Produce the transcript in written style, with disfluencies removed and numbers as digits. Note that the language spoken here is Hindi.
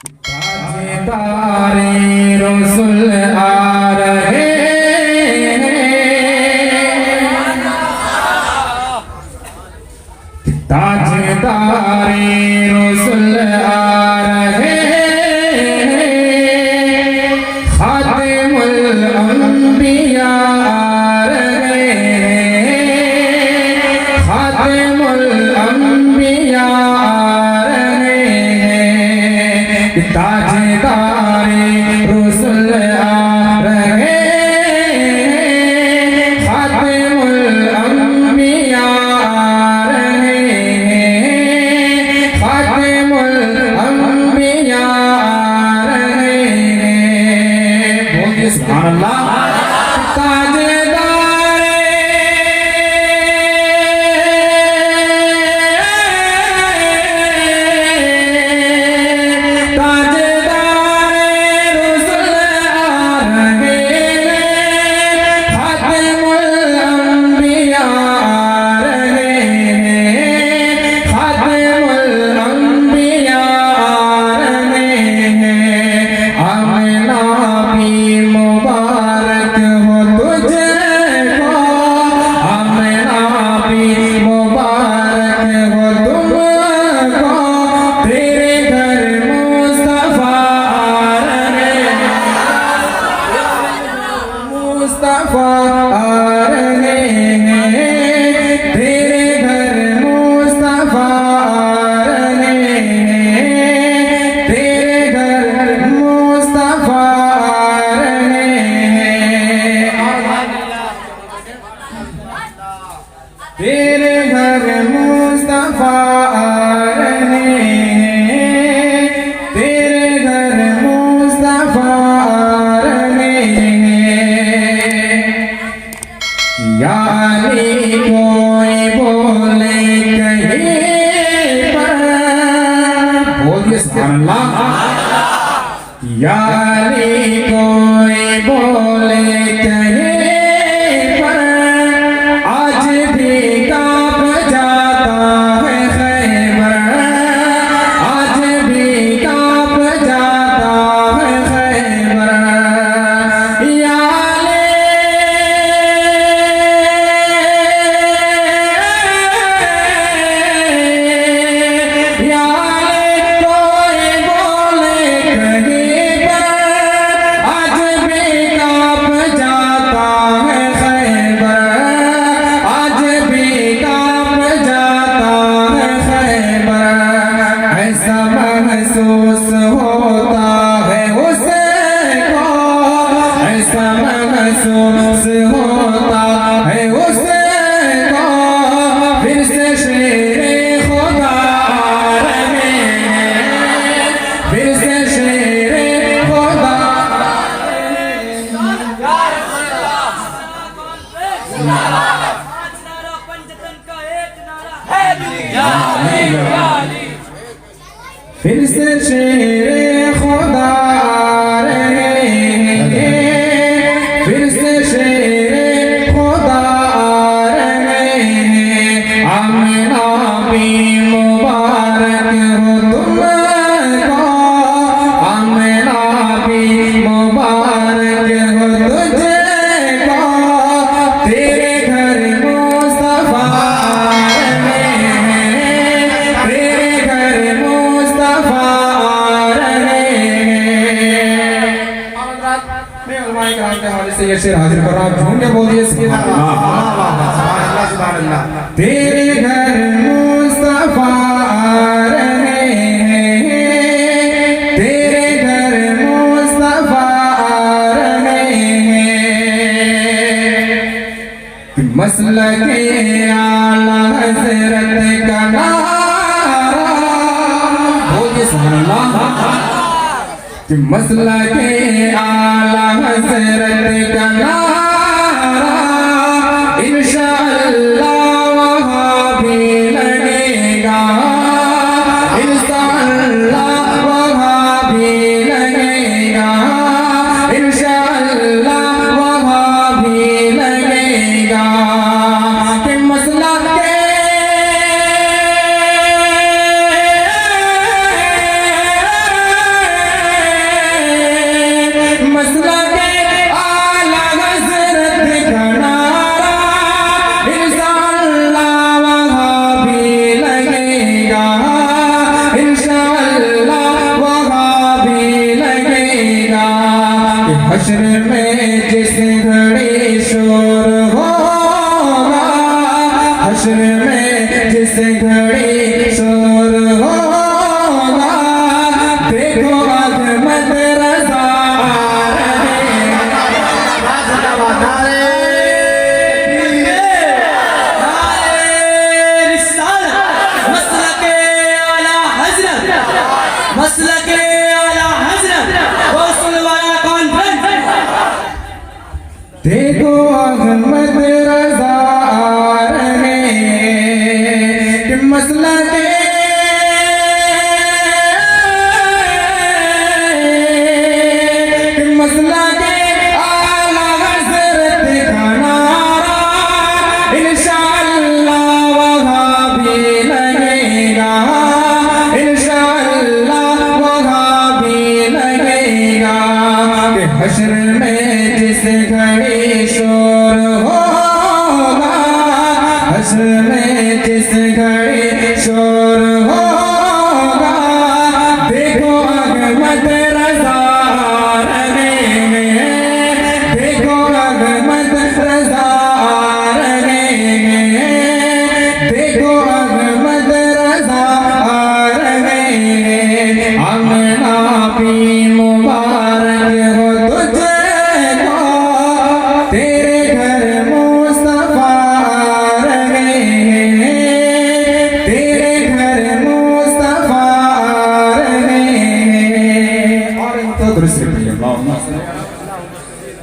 तारे रसूल आ रहे ताजदारे रसूल आ रहे खातिमुल अंबिया आ रहे खातिमुल अंबिया आ रहे ताजदारे रसूल आ रहे खातिमुल अंबिया आ रहे खातिमुल अंबिया आ रहे बोलिए सुभान अल्लाह मुस्तफा आ रहे हैं तेरे घर मुस्तफा आ रहे हैं तेरे घर मुस्तफा आ रहे हैं तेरे घर मुस्तफा आ रहे हैं तेरे घर मुस्तफा आ रहे हैं यानी कोई बोले कहीं पर बोलिए सुभान अल्लाह यानी कोई बोले कहीं पर आज भी कांप जाता है खैबर आज भी कांप जाता है खैबर महसूस होता है उसको ऐसा महसूस होता है उसको फिर से शेरे खुदा आ रहे हैं फिर से शेरे खुदा फिर से शेरे खुदा आ रहे हैं फिर से शेरे खुदा आ रहे हैं आमिना भी मुबारक हो तुमको आमिना भी मुबारक हो तुझको तेरे घर मुस्तफा आ रहे हैं तेरे घर मुस्तफा आ रहे हैं के हवाले से ये शेर हाजिर कर रहा हूं झूम के बोलिए तेरे घर मुस्तफा आ रहे हैं तेरे घर मुस्तफा आ रहे हैं मसला के आला हजरत का नारा बोलिए सुभान अल्लाह कि मसला के आला हजरत का नारा इंशाअल्लाह वहाँ भी लगेगा इंशाअल्लाह वहाँ भी लगेगा इंशाअल्लाह वहाँ भी लगेगा कि मसला के जिस घड़ी शोर होगा, हश्र में जिस घड़ी शोर होगा, देखो अहमद रज़ा मसलके आला हजरत गौसुल वाला कॉन्फ्रेंस। देखो अहमद रज़ा आ रहे कि मसला के मसला के आला हज़रत का नारा इंशाअल्लाह वहाँ भी लगेगा, इंशाअल्लाह वहाँ भी लगेगा कि हश्र में जिस घड़ी शोर होगा, हश्र में जिस घड़ी शोर होगा, देखो अहमद रज़ा आ रहे हैं, देखो अहमद रज़ा आ रहे हैं, देखो अहमद रज़ा आ रहे हैं। आमना भी मुबारक हो तुझको, तेरे घर मुस्तफा आ रहे हैं, तेरे घर मुस्तफा आ रहे हैं। और तो दुरुस्त रखिए।